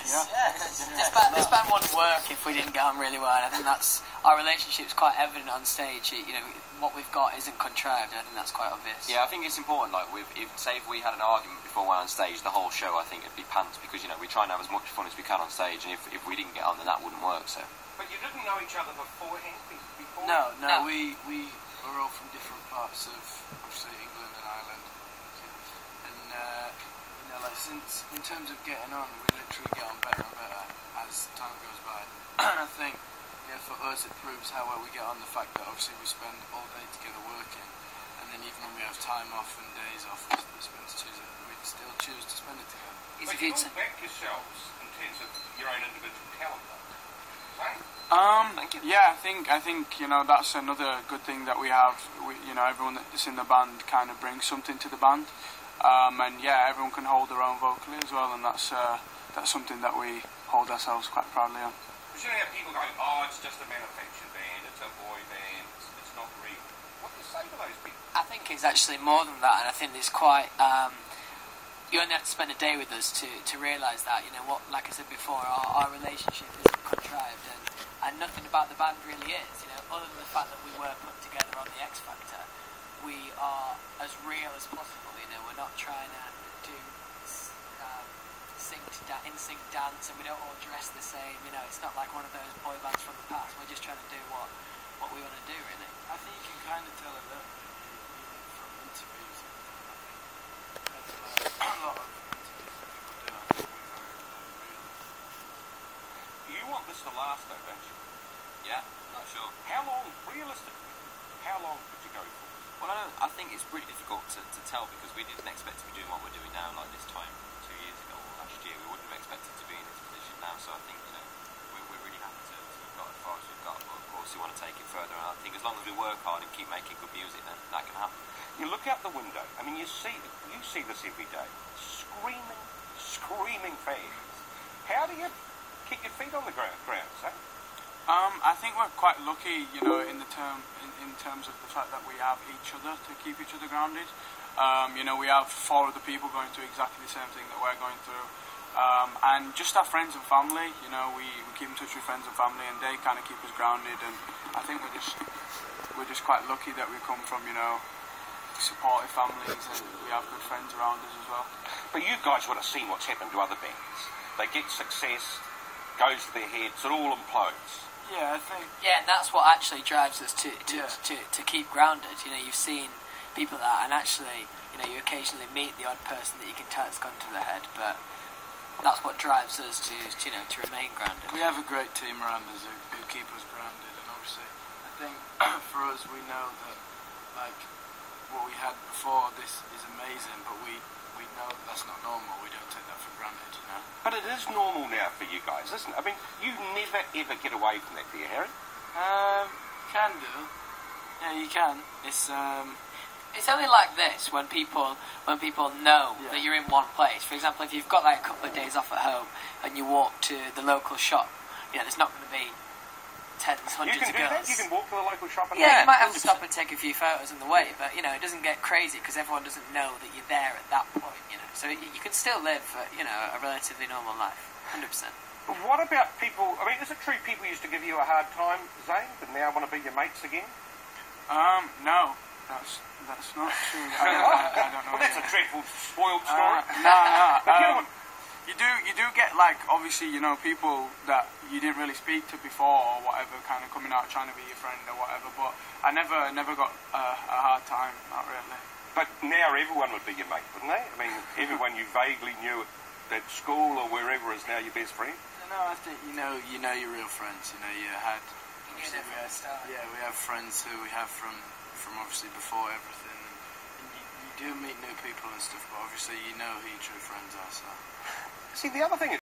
This band wouldn't work if we didn't get on really well. And I think that's our relationship's quite evident on stage. You know, what we've got isn't contrived. I think that's quite obvious. Yeah, I think it's important. Like, say if we had an argument before we went on stage, the whole show I think it'd be pants because we try and have as much fun as we can on stage, and if we didn't get on, then that wouldn't work. So. But you didn't know each other beforehand. No. We were all from different parts of obviously England and Ireland, and like since in terms of getting on, we literally get on better and better as time goes by. And I think for us it proves how well we get on, the fact that obviously we spend all day together working, and then even when we have time off and days off, we still choose to spend it together. But you don't back yourselves in terms of your own individual talent, though, right? Yeah, I think that's another good thing that we have. Everyone that's in the band kind of brings something to the band, and everyone can hold their own vocally as well, and that's something that we hold ourselves quite proudly on. Because you have people going, oh, it's just a manufactured band, it's a boy band, it's not real. What do you say to those people? I think it's actually more than that, and I think it's quite. You only have to spend a day with us to realise that. Like I said before, our relationship isn't contrived, and nothing about the band really is. Other than the fact that we were put together on the X Factor, we are as real as possible. We're not trying to do in-sync dance, and we don't all dress the same. It's not like one of those boy bands from the past. We're just trying to do what we want to do, really. I think you can kind of tell a little bit even from interviews. A lot of interviews that people do, I think we're very real. You want this to last, though, don't you? Yeah, not sure. How long, realistically, could you go for? Well, I think it's pretty difficult to tell because we didn't expect to be doing what we're doing now, like this time 2 years ago or last year. We wouldn't have expected to be in this position now, so I think, we're really happy to have got as far as we've got, but of course we want to take it further, and I think as long as we work hard and keep making good music, then that can happen. You look out the window, I mean, you see this every day, screaming fans. How do you keep your feet on the ground, eh? I think we're quite lucky, in terms of the fact that we have each other to keep each other grounded. We have 4 other people going through exactly the same thing that we're going through, and just our friends and family. We keep in touch with friends and family, and they kind of keep us grounded. And I think we're just quite lucky that we come from supportive families, and we have good friends around us as well. But you guys would have seen what's happened to other bands. They get success, goes to their heads, it all implodes. Yeah, I think. Yeah, and that's what actually drives us to keep grounded. You've seen people that, and actually, you occasionally meet the odd person that you can tell it's gone to their head, but that's what drives us to remain grounded. We have a great team around us who keep us grounded, and obviously, I think for us, we know that what we had before this is amazing, but we know that that's not normal. We don't take that for granted, But it is normal now for you guys, isn't it? I mean, you never ever get away from that, do you, Harry? Can do. Yeah, you can. It's only like this when people know that you're in one place. For example, if you've got a couple of days off at home and you walk to the local shop, there's not going to be tens, hundreds of girls. You can do that? You can walk to the local shop and you might have to stop and take a few photos on the way, but it doesn't get crazy because everyone doesn't know that you're there at that point. So you can still live a relatively normal life, 100%. What about people? I mean, is it true people used to give you a hard time, Zane, but now want to be your mates again? No, that's not true. I don't know. Well, that's a dreadful, spoiled story. No. You do get obviously people that you didn't really speak to before or whatever, kind of coming out trying to be your friend or whatever. But I never got a hard time, not really. But now everyone would be your mate, wouldn't they? I mean, everyone you vaguely knew at school or wherever is now your best friend. No, I think you know your real friends. You had. We have friends who we have from obviously before everything, and you do meet new people and stuff. But obviously, you know who your true friends are. So. See, the other thing is.